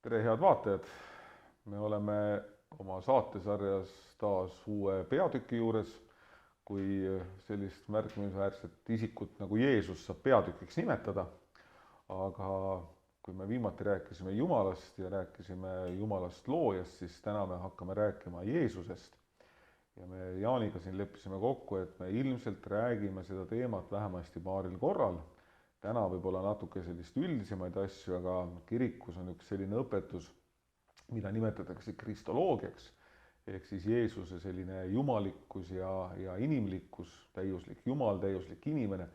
Tere, head vaatajad! Me oleme oma saatesarjas taas uue peatüki juures, kui sellist märkimisväärset isikut nagu Jeesus saab peatükiks nimetada. Aga kui me viimati rääkisime Jumalast ja rääkisime Jumalast loojast, siis täna me hakkame rääkima Jeesusest. Ja me Jaaniga siin leppisime kokku, et me ilmselt räägime seda teemat vähemasti paaril korral. Täna võib-olla natuke sellist üldisemaid asju, aga kirikus on üks selline õpetus, mida nimetatakse kristoloogiaks, ehk siis Jeesuse selline jumalikkus ja inimlikkus, täiuslik Jumal, täiuslik inimene,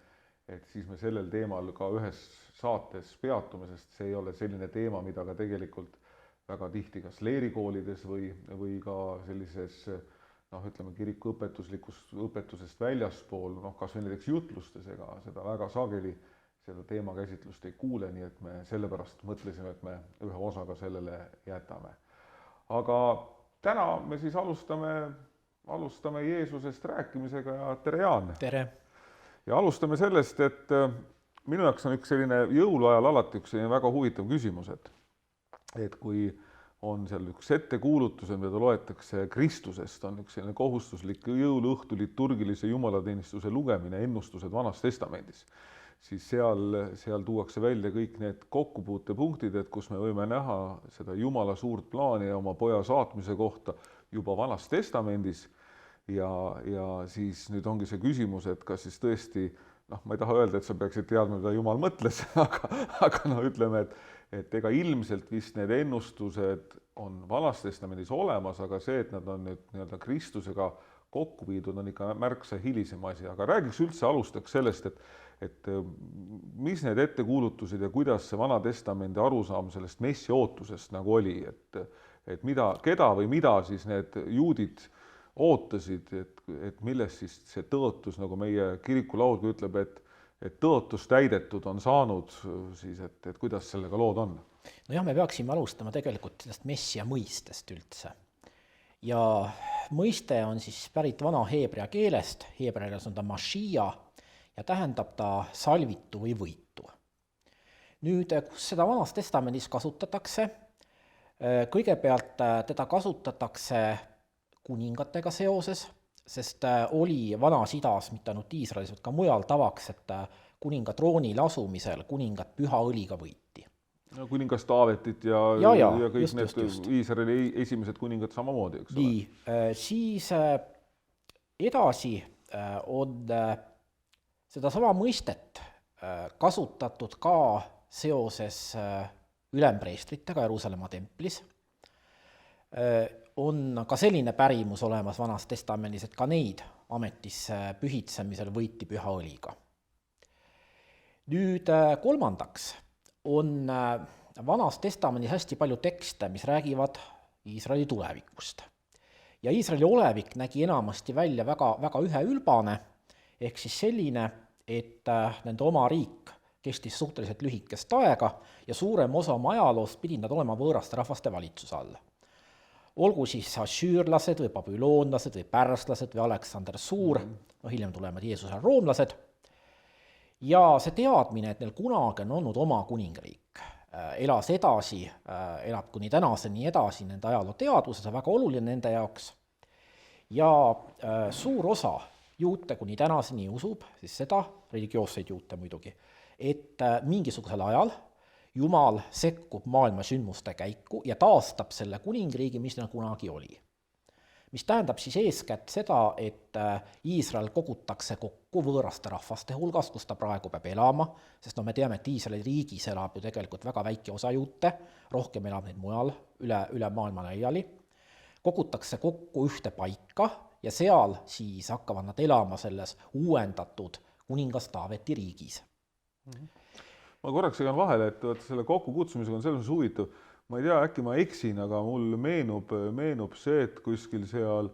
et siis me sellel teemal ka ühes saates peatume, sest see ei ole selline teema, mida ka tegelikult väga tihti kas leerikoolides või ka sellises ütleme, kiriku õpetusest väljaspool, kas või näiteks jutlustes, ega seda väga sageli seda teema käsitlust ei kuule, nii et me sellepärast mõtlesime, et me ühe osaga sellele jätame. Aga täna me siis alustame Jeesusest rääkimisega ja tere, Jaan! Tere! Ja alustame sellest, et minu jaoks on üks selline jõuluajal alati üks selline väga huvitav küsimus, et kui on seal üks ettekuulutus, mida loetakse Kristusest, on üks selline kohustuslik jõuluõhtu liturgilise jumalateenistuse lugemine, ennustused Vanas Testamendis, siis seal tuuakse välja kõik need kokkupuutepunktid, et kus me võime näha seda Jumala suurt plaani ja oma poja saatmise kohta juba Vanas Testamendis. Ja siis nüüd ongi see küsimus, et kas siis tõesti, ma ei taha öelda, et sa peaksid teadma, mida Jumal mõtles, aga ütleme, et ega ilmselt vist need ennustused on Vanas Testamendis olemas, aga see, et nad on nüüd nii-öelda Kristusega kokku viidud, on ikka märksa hilisem asi. Aga räägiks üldse alustaks sellest, et mis need ettekuulutused ja kuidas see Vana Testamendi arusaam sellest messi ootusest nagu oli, et keda või mida siis need juudid ootasid, et millest siis see tõotus, nagu meie kirikulaulgi ütleb, et tõotus täidetud on saanud, siis et kuidas sellega lood on? Nojah, me peaksime alustama tegelikult sellest messia mõistest üldse. Ja mõiste on siis pärit vana heebrea keelest, heebrea keeles on ta Mashia, ja tähendab ta salvitu või võitu. Nüüd, kus seda Vanas Testamendis kasutatakse, kõigepealt teda kasutatakse kuningatega seoses, sest oli vanas idas, mitte ainult Iisraelis, vaid ka mujal tavaks, et kuninga troonil asumisel kuningat püha õliga võiti. No, kuningas Taavetit ja kõik just. Iisraeli esimesed kuningad samamoodi, eks ole? Nii, siis edasi on seda sama mõistet kasutatud ka seoses ülempreestritega Jeruusalemma templis. On ka selline pärimus olemas Vanas Testamendis, et ka neid ametisse pühitsemisel võiti püha õliga. Nüüd kolmandaks on Vanas Testamendis hästi palju tekste, mis räägivad Iisraeli tulevikust. Ja Iisraeli olevik nägi enamasti välja väga üheülbane, ehk siis selline, et nende oma riik kestis suhteliselt lühikest aega ja suurem osa oma ajaloost pidid nad olema võõraste rahvaste valitsuse all. Olgu siis assüürlased või babüloonlased või pärslased või Aleksander Suur, hiljem tulevad Jeesusel roomlased. Ja see teadmine, et neil kunagi on olnud oma kuningriik, elas edasi, elab kuni tänaseni edasi nende ajaloo teadvuses, on väga oluline nende jaoks. Ja suur osa juute kuni tänaseni usub, siis seda, religioosseid juute muidugi, et mingisugusel ajal Jumal sekkub maailma sündmuste käiku ja taastab selle kuningriigi, mis neil kunagi oli. Mis tähendab siis eeskätt seda, et Iisrael kogutakse kokku võõraste rahvaste hulgas, kus ta praegu peab elama, sest me teame, et Iisraeli riigis elab ju tegelikult väga väike osa juute, rohkem elab neid mujal üle maailma laiali. Kogutakse kokku ühte paika ja seal siis hakkavad nad elama selles uuendatud kuningas Taaveti riigis. Ma korraks segan vahele, et selle kokkukutsumisega on selles huvitav. Ma ei tea, äkki ma eksin, aga mul meenub see, et kuskil seal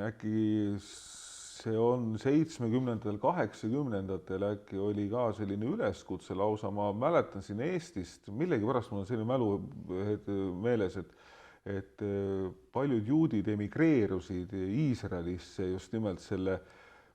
äkki see on 70-ndatel, 80-ndatel äkki oli ka selline üleskutse lausa, ma mäletan siin Eestist, millegi pärast mul on selline mälu meeles, et paljud juudid emigreerusid Iisraelisse just nimelt selle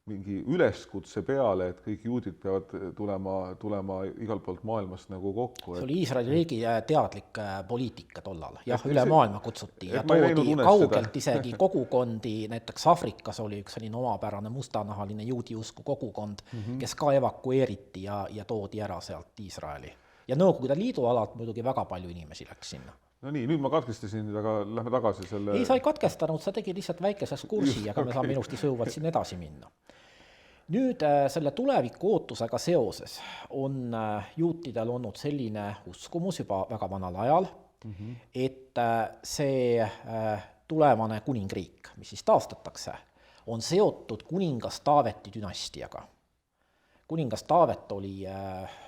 mingi üleskutse peale, et kõik juudid peavad tulema igalt poolt maailmast nagu kokku. See oli Iisraeli riigi teadlik poliitika tollal. Jah, üle maailma kutsuti ja toodi kaugelt isegi kogukondi, näiteks Afrikas oli üks selline omapärane mustanahaline juudi usku kogukond, kes ka evakueeriti ja toodi ära sealt Iisraeli. Ja Nõukogude Liidu alalt muidugi väga palju inimesi läks sinna. No nii, nüüd ma katkestasin, aga lähme tagasi selle... Ei, sa ei katkestanud, sa tegid lihtsalt väikeses kursi, aga me saame ilusti sõuvalt siin edasi minna. Nüüd selle tuleviku ootusega seoses on juutidel olnud selline uskumus juba väga vanal ajal, et see tulevane kuningriik, mis siis taastatakse, on seotud kuningas Taaveti dünastiaga. Kuningas Taavet oli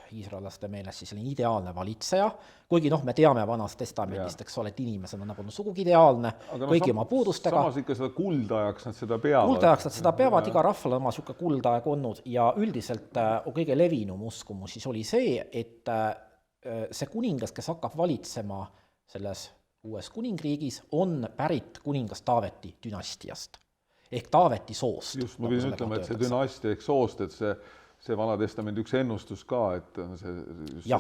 iisraelaste meeles siis ideaalne valitseja, kuigi me teame vanast testamendist, eks ole, et inimesena nagu sugugi ideaalne, kõigi oma puudustega. Samas ikka seda kuldajaks nad seda peavad. Kuldajaks nad seda peavad, iga rahval oma siuke kuldaeg olnud ja üldiselt kõige levinum uskumus siis oli see, et see kuningas, kes hakkab valitsema selles uues kuningriigis, on pärit kuningas Taaveti dünastiast ehk Taaveti soost. Just, ma pidin ütlema, et see dünastia ehk soost, et see vana testamendi üks ennustus ka, et on see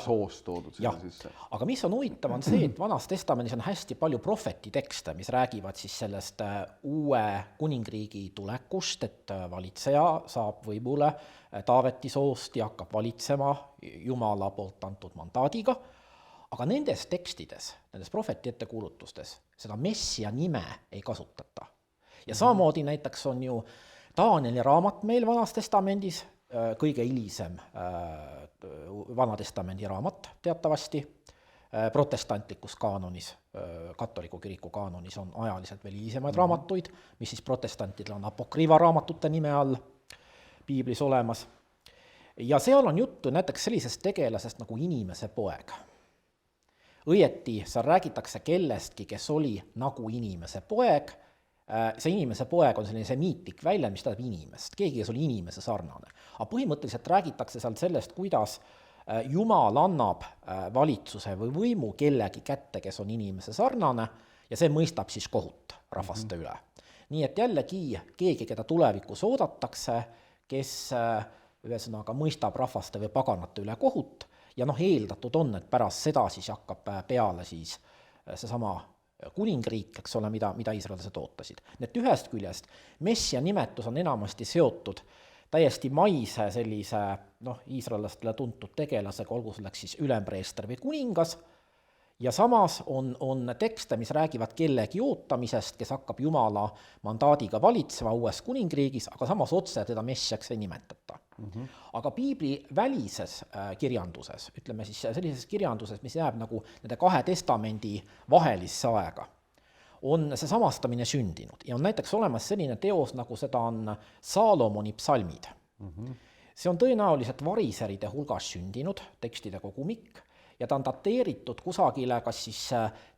soost toodud sinna sisse. Aga mis on huvitav on see, et vanas testamendis on hästi palju prohvetitekste, mis räägivad siis sellest uue kuningriigi tulekust, et valitseja saab võimule Taaveti soost ja hakkab valitsema Jumala poolt antud mandaadiga. Aga nendes tekstides, nendes prohveti ettekuulutustes, seda messia nime ei kasutata. Ja samamoodi näiteks on ju Danieli raamat meil vanas testamendis, kõige hilisem vana testamendi raamat teatavasti, protestantlikus kaanonis, katoliku kiriku kaanonis on ajaliselt veel hilisemaid raamatuid, mis siis protestantidel on apokriiva raamatute nime all piiblis olemas. Ja seal on juttu näiteks sellisest tegelasest nagu inimese poeg. Õieti, seal räägitakse kellestki, kes oli nagu inimese poeg. See inimese poeg on selline semiitlik väljend, mis tähendab inimest. Keegi, kes oli inimese sarnane. Aga põhimõtteliselt räägitakse seal sellest, kuidas Jumal annab valitsuse või võimu kellegi kätte, kes on inimese sarnane, ja see mõistab siis kohut rahvaste üle. Nii et jällegi keegi, keda tulevikus oodatakse, kes ühesõnaga mõistab rahvaste või paganate üle kohut, ja eeldatud on, et pärast seda siis hakkab peale siis seesama kuningriik, eks ole, mida iisraelased ootasid. Need ühest küljest messia nimetus on enamasti seotud täiesti maise sellise iisraelastele tuntud tegelasega, olgu selleks siis ülempreester või kuningas, ja samas on tekste, mis räägivad kellegi ootamisest, kes hakkab Jumala mandaadiga valitsema uues kuningriigis, aga samas otse teda messiaks ei nimetata. Aga piibli välises kirjanduses, ütleme siis sellises kirjanduses, mis jääb nagu nende kahe testamendi vahelisse aega, on see samastamine sündinud. Ja on näiteks olemas selline teos, nagu seda on Saalomoni psalmid. See on tõenäoliselt variseride hulgas sündinud tekstide kogumik, ja ta on dateeritud kusagile kas siis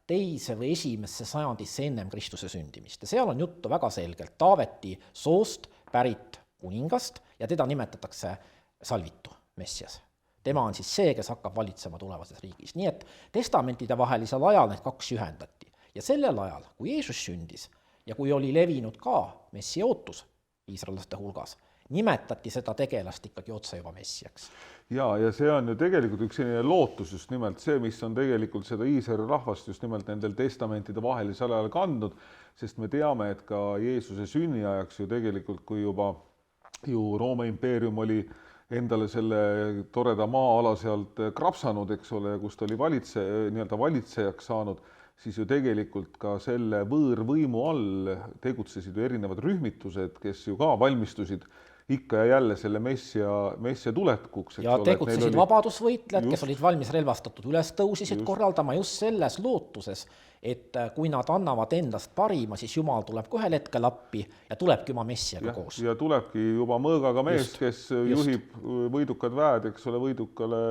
teise või esimesse sajandisse ennem Kristuse sündimist. Ja seal on juttu väga selgelt Taaveti soost pärit kuningast ja teda nimetatakse salvitu messias. Tema on siis see, kes hakkab valitsema tulevases riigis. Nii et testamentide vahelisel ajal need kaks ühendati. Ja sellel ajal, kui Jeesus sündis ja kui oli levinud ka messia ootus iisraelaste hulgas, nimetati seda tegelast ikkagi otse juba messiaks. Ja see on ju tegelikult üks selline lootus just nimelt see, mis on tegelikult seda Iisraeli rahvast just nimelt nendel testamentide vahelisel ajal kandnud, sest me teame, et ka Jeesuse sünniajaks ju tegelikult, kui juba ju Rooma impeerium oli endale selle toreda maa-ala sealt krapsanud, eks ole, kus ta oli valitsejaks saanud, siis ju tegelikult ka selle võõrvõimu all tegutsesid ju erinevad rühmitused, kes ju ka valmistusid ikka ja jälle selle messia tulekuks. Ja tegutsesid vabadusvõitlejad, kes olid valmis relvastatud üles tõusisid korraldama just selles lootuses, et kui nad annavad endast parima, siis Jumal tuleb ühel hetkel appi ja tulebki oma messiaga koos. Ja tulebki juba mõõgaga mees, kes juhib võidukad väed, eks ole, võidukale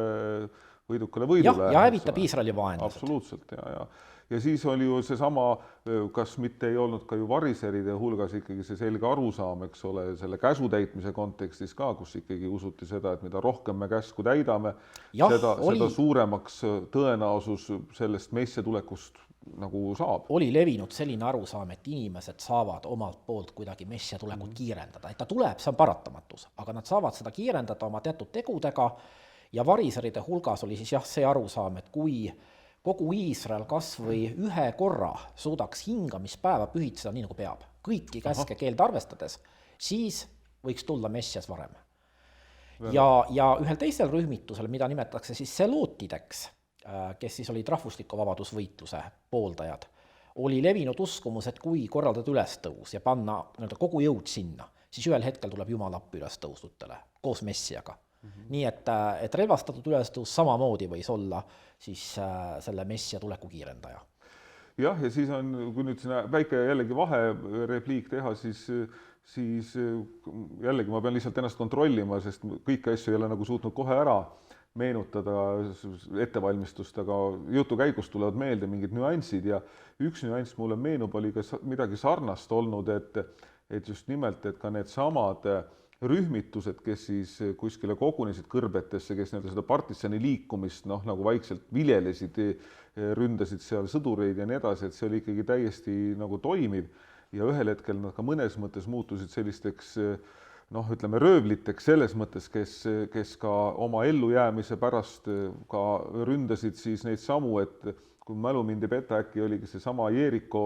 võidule. Ja hävitab Iisraeli vaenlased. Absoluutselt, ja siis oli ju seesama, kas mitte ei olnud ka ju variseride hulgas ikkagi see selge arusaam, eks ole, selle käsu täitmise kontekstis ka, kus ikkagi usuti seda, et mida rohkem me käsku täidame, seda suuremaks tõenäosus sellest messia tulekust nagu saab. Oli levinud selline arusaam, et inimesed saavad omalt poolt kuidagi messia tulekut kiirendada, et ta tuleb, see on paratamatus, aga nad saavad seda kiirendada oma teatud tegudega ja varisaride hulgas oli siis jah see arusaam, et kui kogu Iisrael kas või ühe korra suudaks hingamispäeva pühitseda nii nagu peab, kõiki käske keelde arvestades, siis võiks tulla messias varem. Ja ühel teisel rühmitusel, mida nimetatakse siis selootideks, kes siis olid rahvusliku vabadusvõitluse pooldajad, oli levinud uskumus, et kui korraldada ülestõus ja panna kogu jõud sinna, siis ühel hetkel tuleb Jumal appi ülestõusnutele koos messiaga. Nii et relvastatud ülestõus samamoodi võis olla siis selle messia tuleku kiirendaja. Jah, ja siis on, kui nüüd sinna väike jällegi vaherepliik teha, siis jällegi ma pean lihtsalt ennast kontrollima, sest kõiki asju ei ole nagu suutnud kohe ära meenutada ettevalmistust, aga jutu käigus tulevad meelde mingid nüansid ja üks nüanss mulle meenub, oli ka midagi sarnast olnud, et just nimelt, et ka need samad rühmitused, kes siis kuskile kogunesid kõrbetesse, kes seda partisani liikumist nagu vaikselt viljelesid, ründasid seal sõdureid ja nii edasi, et see oli ikkagi täiesti nagu toimiv ja ühel hetkel nad ka mõnes mõttes muutusid sellisteks ütleme röövliteks selles mõttes, kes ka oma ellujäämise pärast ka ründasid siis neid samu, et kui mälu mind ei peta, äkki oligi see sama Jeeriko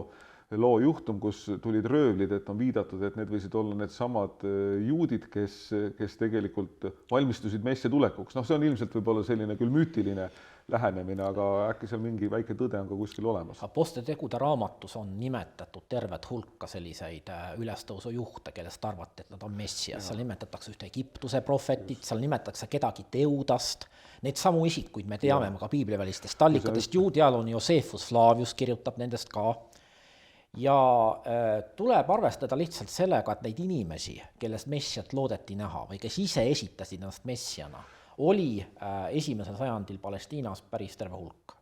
loo juhtum, kus tulid röövlid, et on viidatud, et need võisid olla need samad juudid, kes tegelikult valmistusid messia tulekuks. See on ilmselt võib-olla selline küll müütiline lähenemine, aga äkki seal mingi väike tõde on ka kuskil olemas. Apostlite tegude raamatus on nimetatud tervet hulka selliseid ülestõusu juhte, kellest arvati, et nad on messias. Seal nimetatakse ühte Egiptuse prohvetit, seal nimetatakse kedagi Teudast. Neid samu isikuid me teame ka piiblivälistest allikatest. Juudial on Josephus Flavius kirjutab nendest ka. Ja tuleb arvestada lihtsalt sellega, et neid inimesi, kellest messiat loodeti näha või kes ise esitasid ennast messiana, oli esimesel sajandil Palestiinas päris terve hulk.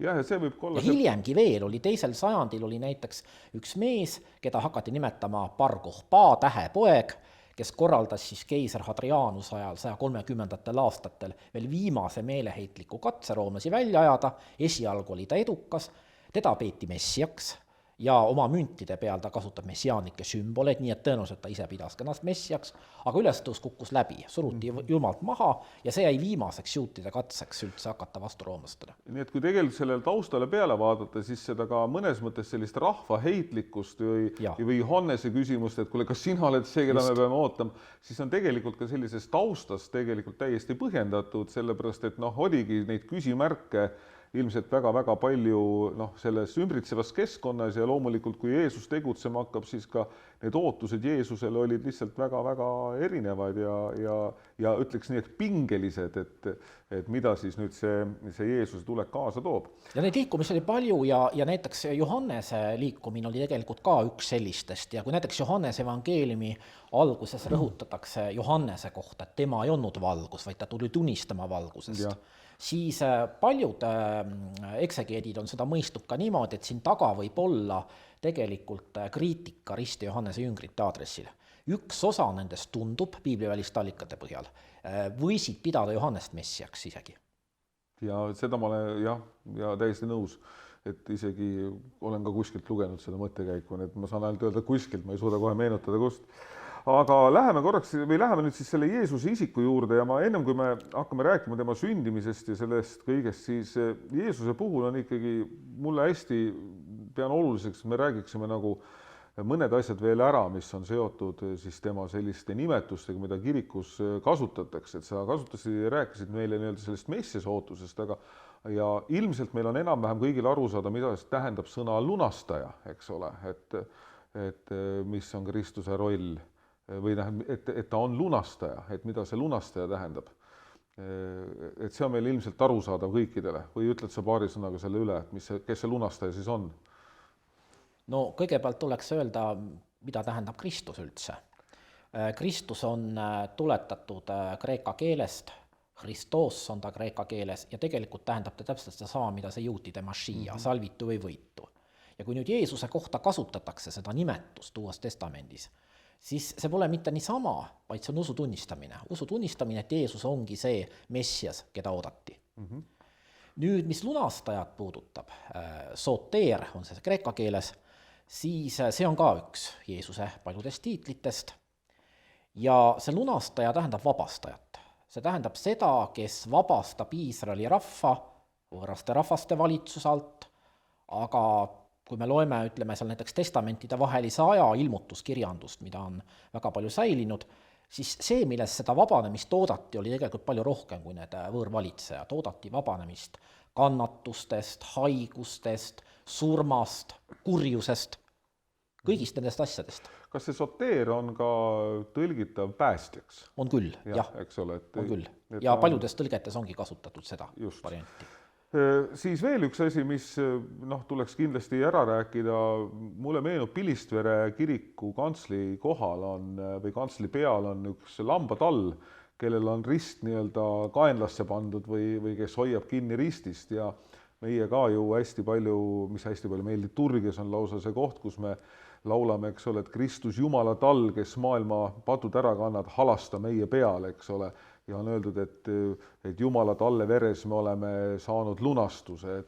Ja see võib olla... Ja hiljemgi veel oli teisel sajandil oli näiteks üks mees, keda hakati nimetama Bar Kokhba, tähepoeg, kes korraldas siis keiser Hadrianus ajal 130. aastatel veel viimase meeleheitliku katse roomlasi välja ajada, esialgu oli ta edukas, teda peeti messiaks, ja oma müntide peal ta kasutab messiaanike sümboleid, nii et tõenäoliselt ta ise pidas ka ennast messiaks, aga ülestõus kukkus läbi, suruti Jumalt maha ja see jäi viimaseks juutide katseks üldse hakata vastu roomlastele. Nii et kui tegelikult sellele taustale peale vaadata, siis seda ka mõnes mõttes sellist rahva heitlikkust või Johannese küsimust, et kuule, kas sina oled see, keda me peame ootama, siis on tegelikult ka sellisest taustast tegelikult täiesti põhjendatud, sellepärast et oligi neid küsimärke ilmselt väga-väga palju selles ümbritsevas keskkonnas ja loomulikult, kui Jeesus tegutsema hakkab, siis ka need ootused Jeesusele olid lihtsalt väga-väga erinevad ja ütleks nii, et pingelised, et mida siis nüüd see Jeesuse tulek kaasa toob. Ja neid liikumisi oli palju ja näiteks Johannese liikumine oli tegelikult ka üks sellistest ja kui näiteks Johannese evangeeliumi alguses rõhutatakse Johannese kohta, et tema ei olnud valgus, vaid ta tuli tunnistama valgusest, siis paljud eksegeedid on seda mõistnud ka niimoodi, et siin taga võib olla tegelikult kriitika Risti Johannese jüngrite aadressil. Üks osa nendest tundub piibliväliste allikate põhjal, võisid pidada Johannest messiaks isegi. Ja seda ma olen ja täiesti nõus, et isegi olen ka kuskilt lugenud seda mõttekäiku, et ma saan ainult öelda kuskilt, ma ei suuda kohe meenutada kust. Aga läheme nüüd siis selle Jeesuse isiku juurde ja ma ennem kui me hakkame rääkima tema sündimisest ja sellest kõigest, siis Jeesuse puhul on ikkagi mulle hästi pean oluliseks, me räägiksime nagu mõned asjad veel ära, mis on seotud siis tema selliste nimetustega, mida kirikus kasutatakse, et sa kasutasid ja rääkisid meile sellest messiase ootusest, aga ja ilmselt meil on enam-vähem kõigil aru saada, mida tähendab sõna lunastaja, eks ole, et mis on Kristuse roll või et ta on lunastaja, et mida see lunastaja tähendab. Et see on meil ilmselt arusaadav kõikidele või ütled sa paari sõnaga selle üle, et kes see lunastaja siis on? No kõigepealt tuleks öelda, mida tähendab Kristus üldse. Kristus on tuletatud kreeka keelest, Christos on ta kreeka keeles ja tegelikult tähendab ta täpselt seda sama, mida see juutide Mashiach, salvitu või võitu. Ja kui nüüd Jeesuse kohta kasutatakse seda nimetust Uues Testamendis, siis see pole mitte niisama, vaid see on usu tunnistamine, et Jeesus ongi see messias, keda oodati. Nüüd, mis lunastajat puudutab, soteer on see kreeka keeles, siis see on ka üks Jeesuse paljudest tiitlitest ja see lunastaja tähendab vabastajat. See tähendab seda, kes vabastab Iisraeli rahva võõraste rahvaste valitsuse alt, aga kui me loeme, ütleme seal näiteks testamentide vahelise aja ilmutuskirjandust, mida on väga palju säilinud, siis see, milles seda vabanemist oodati, oli tegelikult palju rohkem kui need võõrvalitsejad. Oodati vabanemist kannatustest, haigustest, surmast, kurjusest, kõigist nendest asjadest. Kas see soteer on ka tõlgitav päästjaks? On küll, jah, eks ole, on küll. Ja paljudes tõlgetes ongi kasutatud seda varianti. Siis veel üks asi, mis tuleks kindlasti ära rääkida, mulle meenub Pilistvere kiriku kantsli kohal on, või kantsli peal on üks lambatall, kellel on rist nii-öelda kaenlasse pandud või kes hoiab kinni ristist ja meie ka ju hästi palju, mis hästi palju meil liturgias on lausa see koht, kus me laulame, eks ole, et Kristus Jumala tall, kes maailma patud ära kannad, halasta meie peale, eks ole. Ja on öeldud, et Jumala talle veres me oleme saanud lunastuse.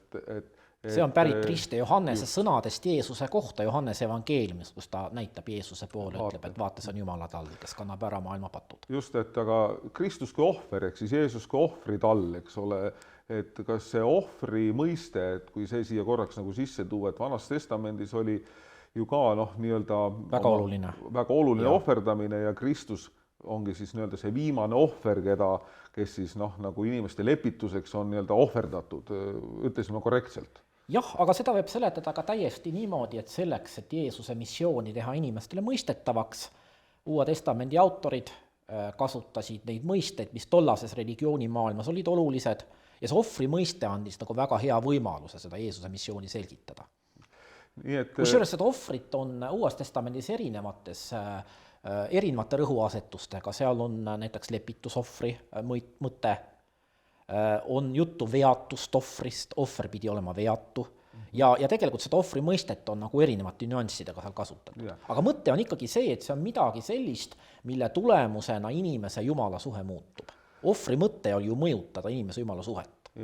See on pärit Kriste Johannese sõnadest Jeesuse kohta Johannese evangeeliumis, kus ta näitab Jeesuse poole, ütleb, et vaata, see on Jumala tall, kes kannab ära maailma patud. Just, et aga Kristus kui ohver, eks siis Jeesus kui ohvri tall, eks ole, et kas see ohvri mõiste, et kui see siia korraks nagu sisse tuua, et Vanas Testamendis oli ju ka nii-öelda väga oluline ohverdamine ja Kristus ongi siis nii-öelda see viimane ohver, kes siis nagu inimeste lepituseks on nii-öelda ohverdatud, ütlesime korrektselt. Jah, aga seda võib seletada ka täiesti niimoodi, et selleks, et Jeesuse missiooni teha inimestele mõistetavaks, Uue Testamendi autorid kasutasid neid mõisteid, mis tollases religioonimaailmas olid olulised ja see ohvri mõiste andis nagu väga hea võimaluse seda Jeesuse missiooni selgitada. Kusjuures seda ohvrit on Uues Testamendis erinevate rõhuasetustega, seal on näiteks lepitusohvri mõte, on juttu veatust ohvrist, ohver pidi olema veatu ja tegelikult seda ohvri mõistet on nagu erinevate nüanssidega seal kasutatud. Aga mõte on ikkagi see, et see on midagi sellist, mille tulemusena inimese Jumala suhe muutub. Ohvri mõte oli ju mõjutada inimese Jumala suhet.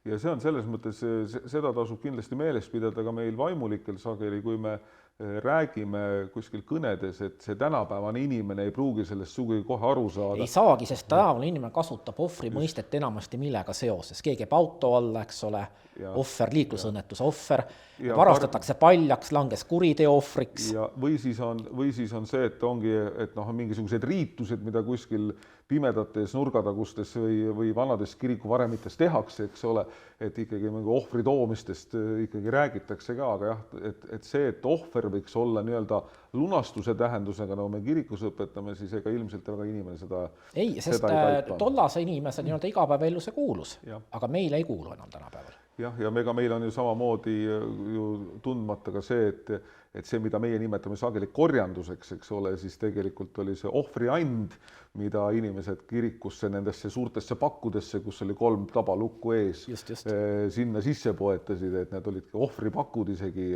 Ja see on selles mõttes, seda tasub kindlasti meeles pidada ka meil vaimulikel sageli, kui me räägime kuskil kõnedes, et see tänapäevane inimene ei pruugi sellest sugugi kohe aru saada. Ei saagi, sest tänapäevane inimene kasutab ohvri mõistet enamasti millega seoses. Keegi jääb auto alla, eks ole, ohver, liiklusõnnetuse ohver, varastatakse paljaks, langes kuriteo ohvriks. Või siis on see, et ongi, et mingisugused riitused, mida kuskil pimedates nurgatagustes või vanades kirikuvaremites tehakse, eks ole, et ikkagi ohvri toomistest ikkagi räägitakse ka, aga jah, et see, et ohver võiks olla nii-öelda lunastuse tähendusega, nagu me kirikus õpetame, siis ega ilmselt väga inimene seda ei, sest tollase inimese nii-öelda igapäevaellu see kuulus, aga meil ei kuulu enam tänapäeval. Ja meil on ju samamoodi ju tundmata ka see, et see, mida meie nimetame sageli korjanduseks, eks ole, siis tegelikult oli see ohvriand, mida inimesed kirikusse nendesse suurtesse pakkudesse, kus oli 3 tabalukku ees, sinna sisse poetasid, et need olid ohvripakud isegi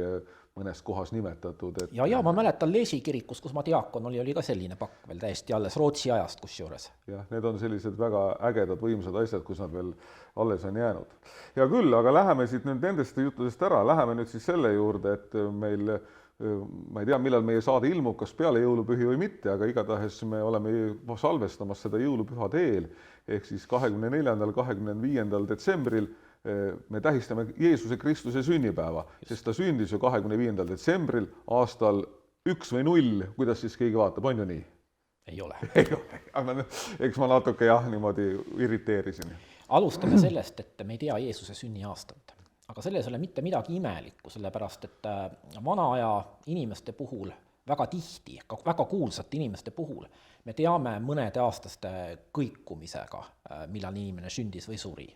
mõnes kohas nimetatud. Ja ma mäletan Leesi kirikus, kus ma diakon oli ka selline pakk veel täiesti alles Rootsi ajast kusjuures. Jah, need on sellised väga ägedad, võimsad asjad, kus nad veel alles on jäänud. Ja küll, aga läheme siit nüüd nendest juttudest ära, läheme nüüd siis selle juurde, et meil ma ei tea, millal meie saade ilmub, kas peale jõulupühi või mitte, aga igatahes me oleme salvestamas seda jõulupühade eel, ehk siis 24. 25. detsembril me tähistame Jeesuse Kristuse sünnipäeva, sest ta sündis ju 25. detsembril aastal 1 või 0, kuidas siis keegi vaatab, on ju nii? Ei ole. Aga eks ma natuke niimoodi irriteerisin. Alustame sellest, et me ei tea Jeesuse sünniaastat. Aga selles ei ole mitte midagi imelikku, sellepärast, et vana aja inimeste puhul väga tihti, väga kuulsate inimeste puhul, me teame mõnede aastaste kõikumisega, millal inimene sündis või suri.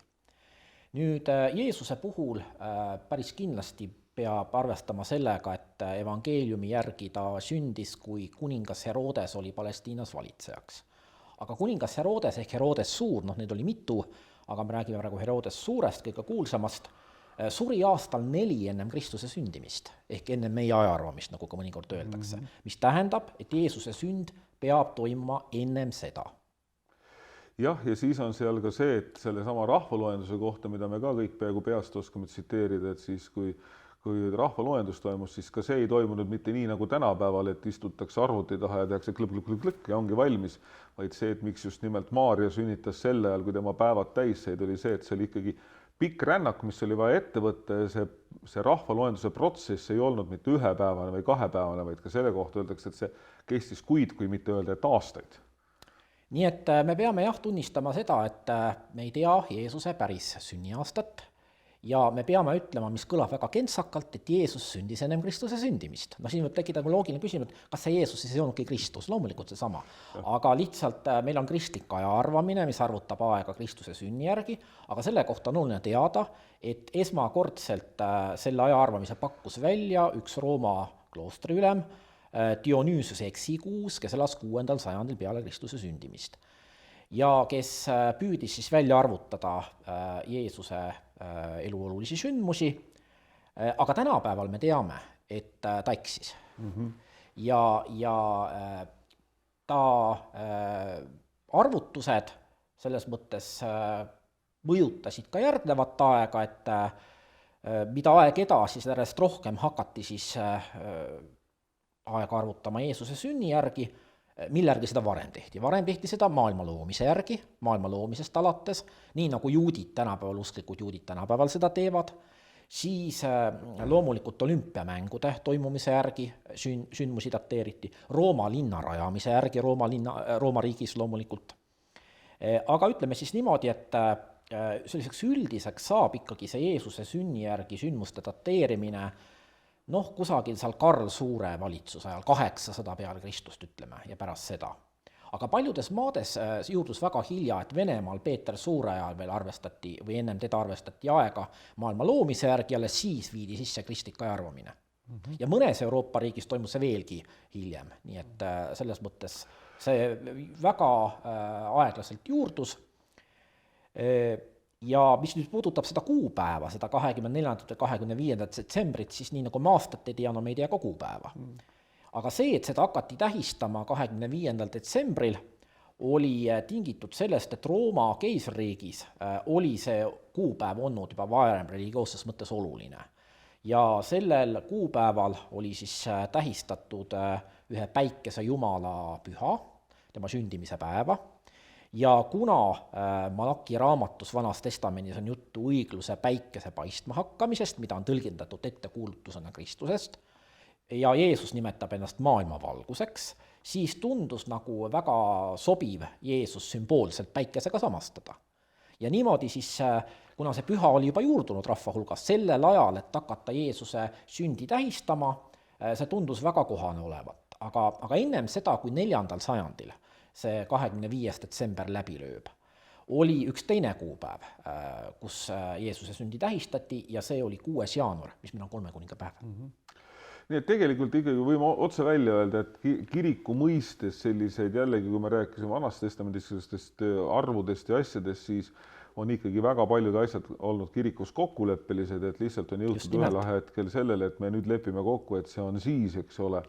Nüüd Jeesuse puhul päris kindlasti peab arvestama sellega, et evangeeliumi järgi ta sündis, kui kuningas Herodes oli Palestiinas valitsejaks. Aga kuningas Herodes ehk Herodes Suur, neid oli mitu, aga me räägime praegu Herodes Suurest, kõige kuulsamast, suri aastal 4 ennem Kristuse sündimist, ehk enne meie ajaarvamist, nagu ka mõnikord öeldakse, mis tähendab, et Jeesuse sünd peab toimuma ennem seda. jah, ja siis on seal ka see, et selle sama rahvaloenduse kohta, mida me ka kõik peaaegu peast oskame tsiteerida, et siis kui rahvaloendus toimus, siis ka see ei toimunud mitte nii nagu tänapäeval, et istutakse arvuti taha ja tehakse klõp-klõp-klõp ja ongi valmis, vaid see, et miks just nimelt Maarja sünnitas sel ajal, kui tema päevad täis said, oli see, et see oli ikkagi pikk rännak, mis oli vaja ette võtta ja see rahvaloenduse protsess ei olnud mitte ühepäevane või kahepäevane, vaid ka selle kohta öeldakse, et see kestis kuid, kui mitte öelda, et aastaid. Nii et me peame tunnistama seda, et me ei tea Jeesuse päris sünniaastat ja me peame ütlema, mis kõlab väga kentsakalt, et Jeesus sündis ennem Kristuse sündimist. No siin võib tekkida loogiline küsimus, kas see Jeesus siis ei olnudki Kristus, loomulikult seesama. Aga lihtsalt meil on kristlik aja arvamine, mis arvutab aega Kristuse sünni järgi, aga selle kohta on oluline teada, et esmakordselt selle aja arvamise pakkus välja üks Rooma kloostriülem, Dionysius Exiguus, kes elas 6. sajandil peale Kristuse sündimist. Ja kes püüdis siis välja arvutada Jeesuse eluolulisi sündmusi, aga tänapäeval me teame, et ta eksis. Ja ta arvutused selles mõttes mõjutasid ka järgnevat aega, et mida aeg edasi, sellest rohkem hakati siis aega arvutama Jeesuse sünni järgi, mille järgi seda varem tehti. Varem tehti seda maailma loomise järgi, maailma loomisest alates, nii nagu juudid tänapäeval, usklikud juudid tänapäeval seda teevad, siis loomulikult olümpiamängude toimumise järgi sündmusi dateeriti, Rooma linna rajamise järgi, Rooma riigis loomulikult. Aga ütleme siis niimoodi, et selliseks üldiseks saab ikkagi see Jeesuse sünni järgi sündmuste dateerimine kusagil seal Karl Suure valitsuse ajal, 800 peale Kristust ütleme, ja pärast seda. Aga paljudes maades juurdus väga hilja, et Venemaal Peeter Suure ajal veel arvestati, või ennem teda arvestati aega maailma loomise järgi, jälle siis viidi sisse kristlik aja arvamine. Ja mõnes Euroopa riigis toimus see veelgi hiljem, nii et selles mõttes see väga aeglaselt juurdus. Ja mis nüüd puudutab seda kuupäeva, seda 24. ja 25. detsembrit, siis nii nagu me aastat ei tea, no me ei tea ka kuupäeva. Aga see, et seda hakati tähistama 25. detsembril, oli tingitud sellest, et Rooma keisririigis oli see kuupäev olnud juba varem religioosses mõttes oluline. Ja sellel kuupäeval oli siis tähistatud ühe päikese jumala püha, tema sündimise päeva. Ja kuna Malaki raamatus Vanas testamendis on juttu õigluse päikese paistma hakkamisest, mida on tõlgendatud ettekuulutusena Kristusest, ja Jeesus nimetab ennast maailmavalguseks, siis tundus nagu väga sobiv Jeesus sümboolselt päikesega samastada. Ja niimoodi siis, kuna see püha oli juba juurdunud rahva hulgas, sellel ajal, et hakata Jeesuse sündi tähistama, see tundus väga kohane olevat. Aga ennem seda, kui 4. sajandil see 25. detsember läbi lööb, oli üks teine kuupäev, kus Jeesuse sündi tähistati ja see oli 6. jaanuar, mis meil on 3 kuningapäev. Nii et tegelikult ikkagi võime otse välja öelda, et kiriku mõistes selliseid jällegi, kui me rääkisime Vanast testamendist arvudest ja asjadest, siis on ikkagi väga paljud asjad olnud kirikus kokkuleppelised, et lihtsalt on jõutud ühel hetkel sellele, et me nüüd lepime kokku, et see on siis, eks ole.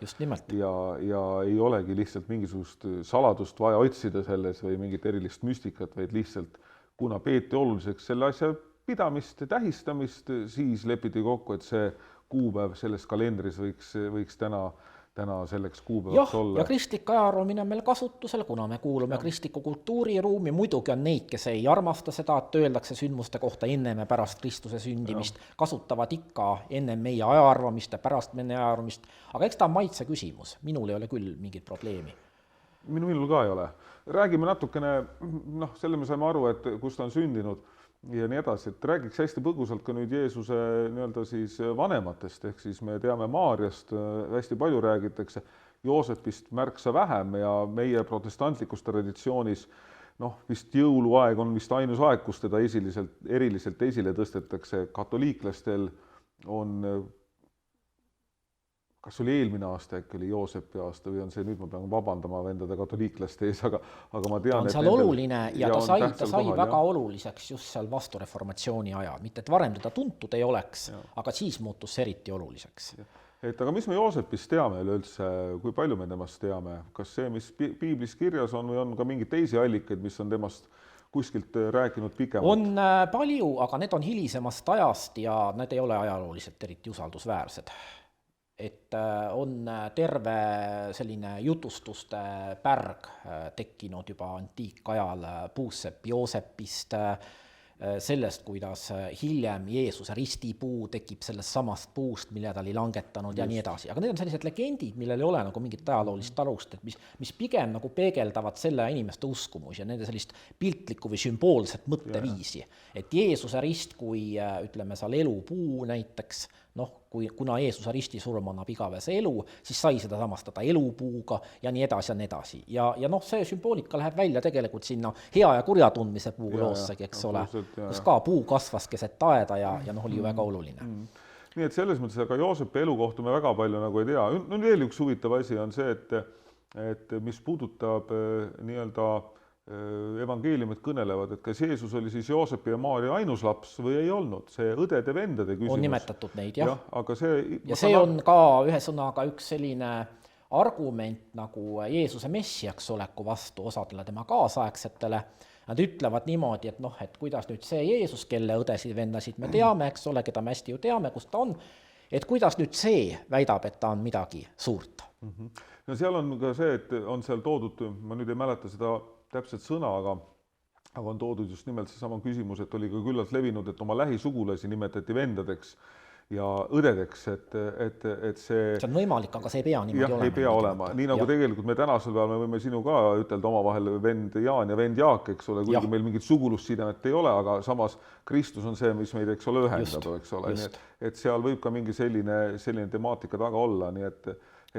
Ja ei olegi lihtsalt mingisugust saladust vaja otsida selles või mingit erilist müstikat, vaid lihtsalt kuna peeti oluliseks selle asja pidamist ja tähistamist, siis lepiti kokku, et see kuupäev selles kalendris võiks täna selleks kuupäevaks olla. Ja kristlik ajaarvamine on meil kasutusel, kuna me kuulume kristliku kultuuriruumi, muidugi on neid, kes ei armasta seda, et öeldakse sündmuste kohta ennem ja pärast Kristuse sündimist, kasutavad ikka ennem meie ajaarvamist ja pärast meie ajaarvamist, aga eks ta on maitse küsimus, minul ei ole küll mingit probleemi. Minul ka ei ole. Räägime natukene, selle me saime aru, et kus ta on sündinud ja nii edasi, et räägiks hästi põgusalt ka nüüd Jeesuse siis vanematest, ehk siis me teame Maarjast, hästi palju räägitakse, Joosepist märksa vähem ja meie protestantlikus traditsioonis vist jõuluaeg on vist ainus aeg, kus teda eriliselt esile tõstetakse, katoliiklastel on kas oli eelmine aasta, äkki oli Joosepi aasta või on see, nüüd ma pean vabandama vendade katoliiklaste ees, aga ma tean, et seal oluline ja ta sai väga oluliseks just seal vastureformatsiooni ajal, mitte et varem teda tuntud ei oleks, aga siis muutus eriti oluliseks. et aga mis me Joosepist teame üleüldse, kui palju me temast teame, kas see, mis piiblis kirjas on või on ka mingeid teisi allikaid, mis on temast kuskilt rääkinud pikemalt? On palju, aga need on hilisemast ajast ja need ei ole ajalooliselt eriti usaldusväärsed. Et on terve selline jutustuste pärg tekkinud juba antiikajal Puusepp Joosepist, sellest, kuidas hiljem Jeesuse ristipuu tekib sellest samast puust, mille ta oli langetanud ja nii edasi. Aga need on sellised legendid, millel ei ole nagu mingit ajaloolist alust, et mis pigem nagu peegeldavad selle inimeste uskumus ja nende sellist piltlikku või sümboolset mõtteviisi. Et Jeesuse rist, kui ütleme seal elupuu näiteks, kuna Jeesuse ristisurm annab igavese elu, siis sai seda samastada elupuuga ja nii edasi ja nii edasi. Ja see sümboolika läheb välja tegelikult sinna hea ja kurja tundmise puu loossegi, eks ole, kus ka puu kasvas keset aeda ja oli ju väga oluline. Nii et selles mõttes, aga Joosepi elu kohta me väga palju nagu ei tea. Veel üks huvitav asi on see, et mis puudutab nii-öelda evangeeliumid kõnelevad, et kas Jeesus oli siis Joosepi ja Maaria ainus laps või ei olnud, see õdede-vendade küsimus. On nimetatud neid, jah. Aga see on ka ühesõnaga üks selline argument nagu Jeesuse messiaks oleku vastu osadele tema kaasaegsetele. Nad ütlevad niimoodi, et kuidas nüüd see Jeesus, kelle õdesid-vendasid me teame, eks ole, keda me hästi ju teame, kus ta on, et kuidas nüüd see väidab, et ta on midagi suurt. No seal on ka see, et on seal toodud, ma nüüd ei mäleta seda täpselt sõna, aga on toodud just nimelt see sama küsimus, et oli ka küllalt levinud, et oma lähisugulasi nimetati vendadeks ja õdedeks, et see on võimalik, aga see ei pea niimoodi olema. Ei pea olema. Nii nagu tegelikult me tänasel peal me võime sinu ka ütelda omavahel vend Jaan ja vend Jaak, eks ole, kuigi meil mingit sugulussidemet ei ole, aga samas Kristus on see, mis meid, eks ole, ühendab, eks ole. Et seal võib ka mingi selline temaatika taga olla, nii et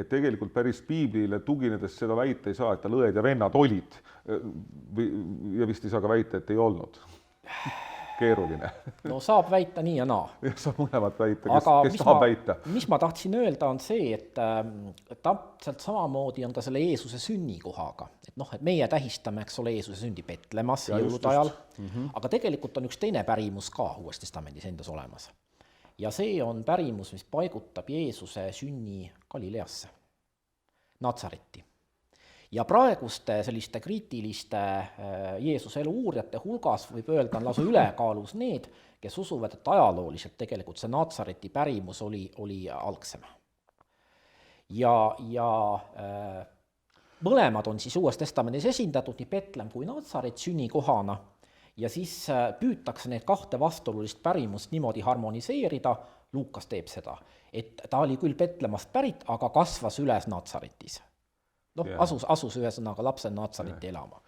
tegelikult päris piiblile tuginedes seda väita ei saa, et tal õed ja vennad olid ja vist ei saa ka väita, et ei olnud. Keeruline. No saab väita nii ja naa. Saab mõlemat väita, kes tahab väita. Mis ma tahtsin öelda on see, et täpselt samamoodi on ka selle Jeesuse sünnikohaga. Et meie tähistame, eks ole, Jeesuse sündi Petlemas jõulude ajal, aga tegelikult on üks teine pärimus ka Uues Testamendis endas olemas. Ja see on pärimus, mis paigutab Jeesuse sünni Galileasse, Natsaretti. Ja praeguste selliste kriitiliste Jeesuse elu uurijate hulgas võib öelda on lausa ülekaalus need, kes usuvad, et ajalooliselt tegelikult see Natsareti pärimus oli algsem. Ja mõlemad on siis Uues Testamendis esindatud nii Betlem kui Natsaret sünnikohana. Ja siis püütakse need kahte vastuolulist pärimust niimoodi harmoniseerida, Luukas teeb seda, et ta oli küll Betlemast pärit, aga kasvas üles Natsaretis. Asus ühesõnaga lapsen Natsareti elama.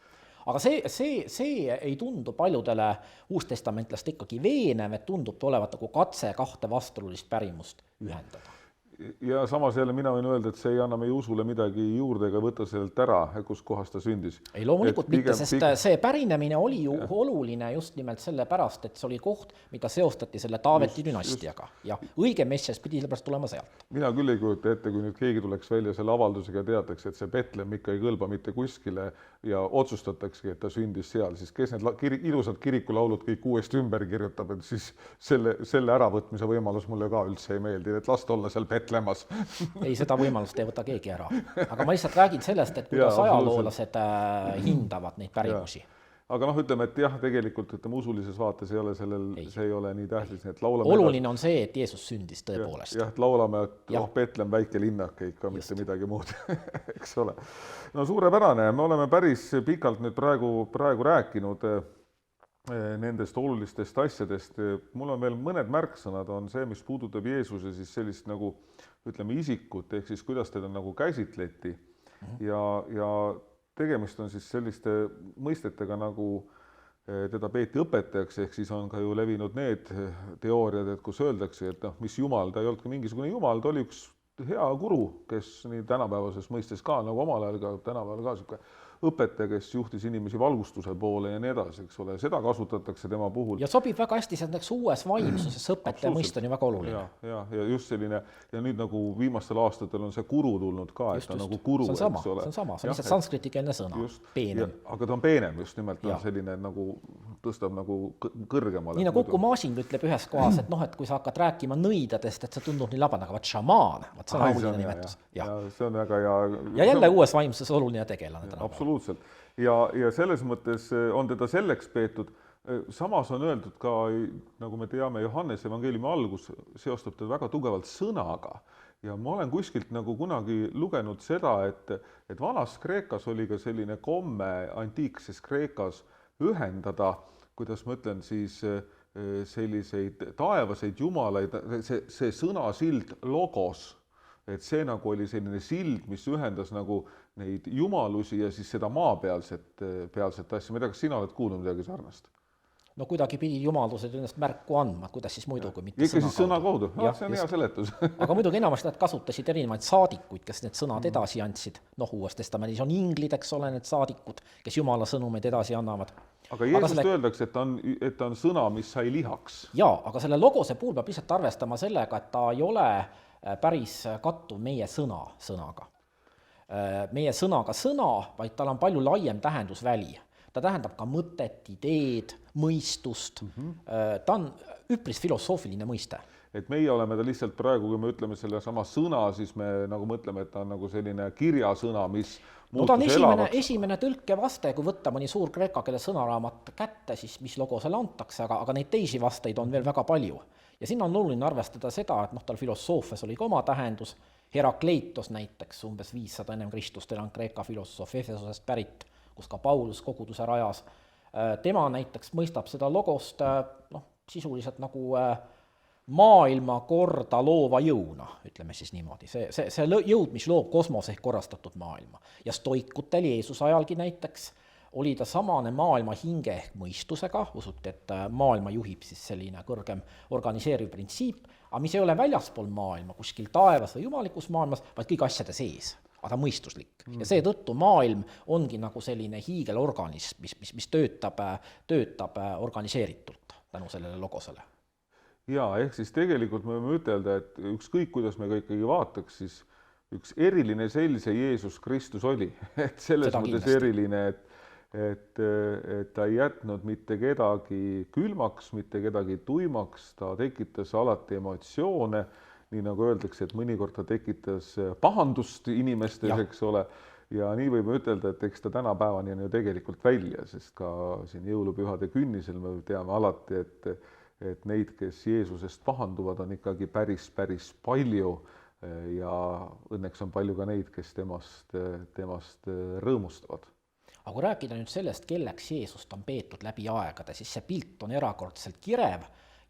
Aga see ei tundu paljudele uustestamentlaste ikkagi veenev, et tundub olevat nagu katse kahte vastuolulist pärimust ühendada. Ja samas jälle mina võin öelda, et see ei anna meie usule midagi juurde ega võtta sellelt ära, kus kohas ta sündis. Ei loomulikult mitte, sest see pärinemine oli ju oluline just nimelt selle pärast, et see oli koht, mida seostati selle Taaveti dünastiaga. Ja õige messias pidi sellepärast tulema sealt. Mina küll ei kujuta ette, kui nüüd keegi tuleks välja selle avaldusega ja teataks, et see Betlem ikka ei kõlba mitte kuskile ja otsustatakse, et ta sündis seal, siis kes need ilusad kirikulaulud kõik uuesti ümber kirjutab, et siis selle äravõtmise võimalus mulle ka üldse ei meeldi, et lasta olla seal Betlemas. Ei, seda võimalust ei võta keegi ära. Aga ma lihtsalt räägin sellest, et kuidas ajaloolased hindavad neid pärimusi. Aga ütleme, et jah, tegelikult usulises vaates ei ole see ei ole nii tähtis. Oluline on see, et Jeesus sündis tõepoolest. Jah, et laulame, et Betlem väike linnake ikka, mitte midagi muud, eks ole. No suurepärane, me oleme päris pikalt nüüd praegu rääkinud nendest olulistest asjadest. Mul on veel mõned märksõnad, on see, mis puudutab Jeesuse siis sellist nagu, ütleme, isikut, ehk siis kuidas teda nagu käsitleti ja tegemist on siis selliste mõistetega nagu teda peeti õpetajaks, ehk siis on ka ju levinud need teooriad, et kus öeldakse, et mis jumal, ta ei olnud ka mingisugune jumal, ta oli üks hea guru, kes nii tänapäevases mõistes ka, nagu omal ajal ka tänapäeval ka siuke õpetaja, kes juhtis inimesi valgustuse poole ja nii edasi, eks ole, seda kasutatakse tema puhul. Ja sobib väga hästi, see uues vaimsuses õpetaja mõist on ju väga oluline. Ja just selline, ja nüüd nagu viimastel aastatel on see guru tulnud ka, et ta nagu guru, eks ole. See on sama, see on lihtsalt sanskriti keelne sõna, peenem. Aga ta on peenem just nimelt, on selline nagu tõstab nagu kõrgemale. Nii nagu Uku Masing ütleb ühes kohas, et et kui sa hakkad rääkima nõidadest, et see tundub nii labane, aga šamaan, see on oluline nimetus. Ja see on väga hea. Ja jälle uues vaimsuses oluline tegelane. Absoluutselt. Ja selles mõttes on teda selleks peetud. Samas on öeldud ka, nagu me teame, Johannese evangeeliumi algus seostab teda väga tugevalt sõnaga. Ja ma olen kuskilt nagu kunagi lugenud seda, et vanas Kreekas oli ka selline komme antiikses Kreekas ühendada, kuidas ma ütlen siis, selliseid taevaseid jumalaid, see sõnasild logos, et see nagu oli selline sild, mis ühendas nagu neid jumalusi ja siis seda maapealset asja. Ma ei tea, kas sina oled kuulnud midagi sarnast? No kuidagi pidid jumalused ennast märku andma, kuidas siis muidu, kui mitte ikka siis sõna kaudu. See on hea seletus. Aga muidugi enamasti nad kasutasid erinevaid saadikuid, kes need sõnad edasi andsid. Uues testamendis on inglid, eks ole, need saadikud, kes jumala sõnumeid edasi annavad. Aga Jeesust öeldakse, et ta on sõna, mis sai lihaks. Jaa, aga selle logose puhul peab lihtsalt arvestama sellega, et ta ei ole päris kattuv meie sõnaga. Meie sõnaga sõna, vaid tal on palju laiem tähendusväli. Ta tähendab ka mõtet, ideed, mõistust. Ta on üpris filosoofiline mõiste. Et meie oleme ta lihtsalt praegu, kui me ütleme selle sama sõna, siis me nagu mõtleme, et ta on nagu selline kirjasõna, mis muutus elavaks. Esimene tõlkevaste, kui võtta mõni suur kreeka keele sõnaraamat kätte, siis mis logosele antakse, aga neid teisi vasteid on veel väga palju. Ja siin on oluline arvestada seda, et tal filosoofias oli ka oma tähendus. Herakleitos näiteks, umbes 500 ennem Kristust elan kreeka filosoof Efesosest pärit, kus ka Paulus koguduse rajas. Tema näiteks mõistab seda logost sisuliselt nagu maailma korda loova jõuna, ütleme siis niimoodi. See jõud, mis loob kosmose ehk korrastatud maailma. Ja stoikutel Jeesuse ajalgi näiteks oli ta samane maailma hinge ehk mõistusega, usuti, et maailma juhib siis selline kõrgem organiseeriv printsiip, aga mis ei ole väljaspool maailma, kuskil taevas või jumalikus maailmas, vaid kõik asjade sees. Aga mõistuslik. Ja seetõttu maailm ongi nagu selline hiigelorganism, mis töötab organiseeritult tänu sellele logosele. Jaa, ehk siis tegelikult me võime ütelda, et ükskõik, kuidas me ka ikkagi vaataks, siis üks eriline see Jeesus Kristus oli. Et selles seda mõttes kindlasti. eriline, et ta ei jätnud mitte kedagi külmaks, mitte kedagi tuimaks, ta tekitas alati emotsioone, nii nagu öeldakse, et mõnikord ta tekitas pahandust inimestes, eks ole, ja nii võime ütelda, et eks ta tänapäevani on ju tegelikult välja, sest ka siin jõulupühade künnisel me teame alati, et neid, kes Jeesusest pahanduvad, on ikkagi päris palju ja õnneks on palju ka neid, kes temast rõõmustavad. Aga kui rääkida nüüd sellest, kelleks Jeesust on peetud läbi aegade, siis see pilt on erakordselt kirev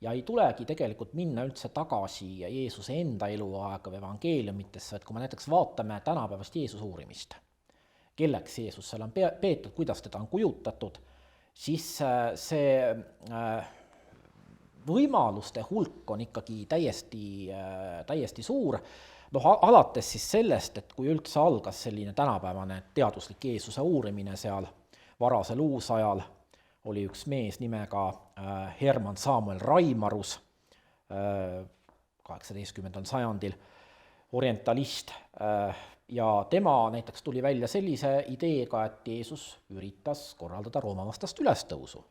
ja ei tulegi tegelikult minna üldse tagasi Jeesuse enda eluaega või evangeeliumitesse, et kui me näiteks vaatame tänapäevast Jeesuse uurimist, kelleks Jeesus seal on peetud, kuidas teda on kujutatud, siis see võimaluste hulk on ikkagi täiesti suur. Alates siis sellest, et kui üldse algas selline tänapäevane teaduslik Jeesuse uurimine seal varasel uusajal, oli üks mees nimega Hermann Samuel Raimarus 18. sajandil, orientalist, ja tema näiteks tuli välja sellise ideega, et Jeesus üritas korraldada Rooma vastast ülestõusu.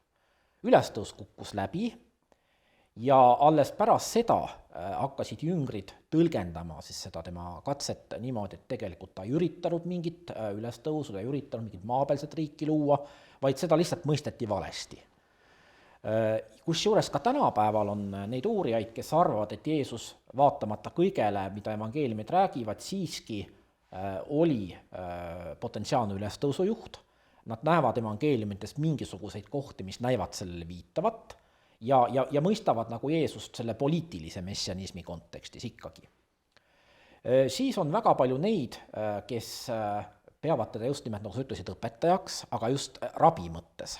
Ülestõus kukkus läbi ja alles pärast seda hakkasid jüngrid tõlgendama siis seda tema katset niimoodi, et tegelikult ta ei üritanud mingit ülestõusu, ta ei üritanud mingit maapealset riiki luua, vaid seda lihtsalt mõisteti valesti. Kusjuures ka tänapäeval on neid uurijaid, kes arvavad, et Jeesus vaatamata kõigele, mida evangeeliumid räägivad, siiski oli potentsiaalne ülestõusujuht. Nad näevad evangeeliumites mingisuguseid kohti, mis näivad sellele viitavat ja mõistavad nagu Jeesust selle poliitilise messianismi kontekstis ikkagi. Siis on väga palju neid, kes peavad teda just nimelt, nagu sa ütlesid, õpetajaks, aga just rabi mõttes.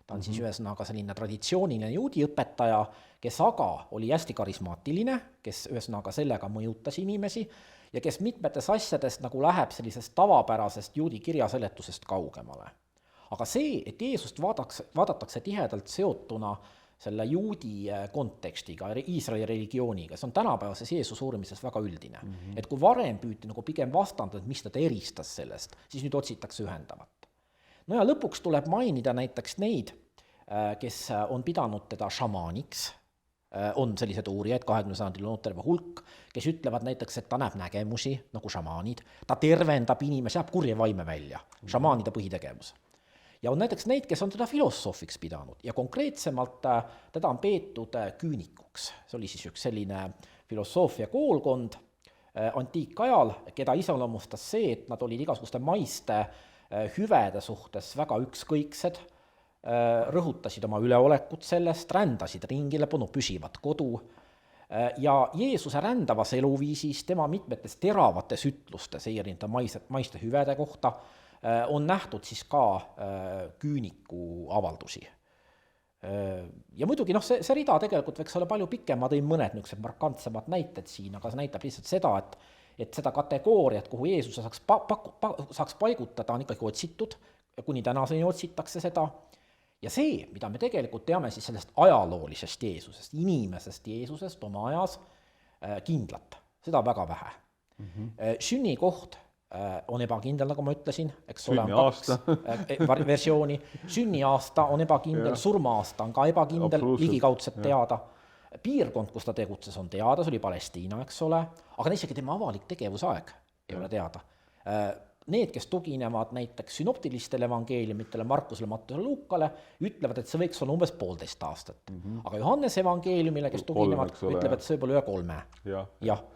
Ta on siis ühesõnaga selline traditsiooniline juudi õpetaja, kes aga oli hästi karismaatiline, kes ühesõnaga sellega mõjutas inimesi ja kes mitmetes asjades nagu läheb sellisest tavapärasest juudi kirjaseletusest kaugemale. Aga see, et Jeesust vaadatakse tihedalt seotuna selle juudi kontekstiga, Iisraeli religiooniga, see on tänapäevases Jeesuse uurimises väga üldine. Et kui varem püüti nagu pigem vastandada, et mis ta eristas sellest, siis nüüd otsitakse ühendavat. No ja lõpuks tuleb mainida näiteks neid, kes on pidanud teda šamaaniks, on sellised uurijad, 20. sajandil on terve hulk, kes ütlevad näiteks, et ta näeb nägemusi nagu šamaanid, ta tervendab inimesi, jääb kurja vaime välja, šamaanide põhitegevus. Ja on näiteks neid, kes on teda filosoofiks pidanud ja konkreetsemalt teda on peetud küünikuks. See oli siis üks selline filosoofia koolkond antiikajal, keda iseloomustas see, et nad olid igasuguste maiste hüvede suhtes väga ükskõiksed, rõhutasid oma üleolekut sellest, rändasid ringile, polnud püsivat kodu ja Jeesuse rändavas eluviisis, tema mitmetes teravates ütlustes erinevate maiste hüvede kohta on nähtud siis ka küüniku avaldusi. Ja muidugi see rida tegelikult võiks olla palju pikem, ma tõin mõned niisugused markantsemad näited siin, aga see näitab lihtsalt seda, et seda kategooriat, kuhu Jeesuse saaks paigutada, on ikkagi otsitud, kuni tänaseni otsitakse seda. Ja see, mida me tegelikult teame siis sellest ajaloolisest Jeesusest, inimesest Jeesusest oma ajas kindlat, seda väga vähe. Sünnikoht on ebakindel, nagu ma ütlesin, eks ole, on kaks versiooni. Sünniaasta on ebakindel, surmaaasta on ka ebakindel, ligikaudselt teada. Piirkond, kus ta tegutses, on teada, see oli Palestiina, eks ole, aga isegi tema avalik tegevusaeg ei ole teada. Need, kes tuginevad näiteks synoptilistele evangeeliumitele, Markusele, Mattusele, Luukale, ütlevad, et see võiks olla umbes 1,5 aastat. Aga Johannese evangeeliumile, kes tuginevad, ütleb, et see võib olla üle 3. Jah.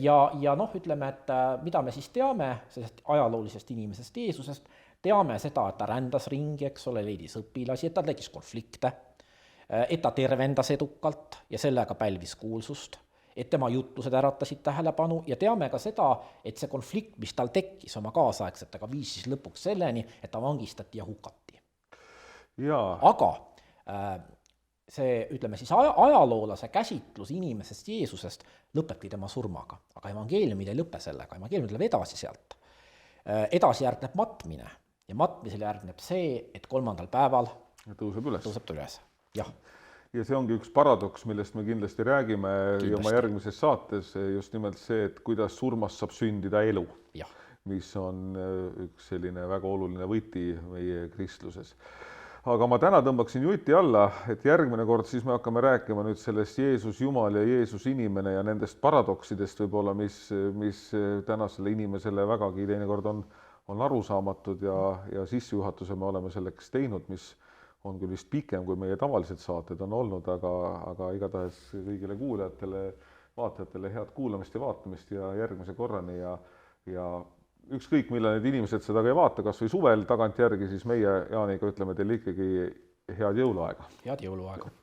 Ja ütleme, et mida me siis teame sellest ajaloolisest inimesest Jeesusest, teame seda, et ta rändas ringi, eks ole, leidis õpilasi, et ta tegis konflikte, et ta tervendas edukalt ja sellega pälvis kuulsust, et tema jutlused äratasid tähelepanu ja teame ka seda, et see konflikt, mis tal tekkis oma kaasaegsetega, viis siis lõpuks selleni, et ta vangistati ja hukati. Aga see, ütleme siis, ajaloolase käsitlus inimesest Jeesusest lõpebki tema surmaga, aga evangeeliumid ei lõpe sellega, evangeeliumid läheb edasi sealt. Edasi järgneb matmine ja matmisel järgneb see, et 3. päeval tõuseb üles. Jah. Ja see ongi üks paradoks, millest me kindlasti räägime ja oma järgmises saates, just nimelt see, et kuidas surmast saab sündida elu, mis on üks selline väga oluline võti meie kristluses. Aga ma täna tõmbaksin juti alla, et järgmine kord siis me hakkame rääkima nüüd sellest Jeesus Jumal ja Jeesus inimene ja nendest paradoksidest võib-olla, mis tänasele inimesele vägagi teinekord on arusaamatud ja sissejuhatuse me oleme selleks teinud, mis on küll vist pikem, kui meie tavalised saated on olnud, aga igatahes kõigile kuulajatele, vaatajatele head kuulamist ja vaatamist ja järgmise korrani ja ükskõik, millal need inimesed seda ka ei vaata, kas või suvel tagant järgi, siis meie Jaaniga ütleme teile ikkagi head jõuluaega. Head jõuluaega.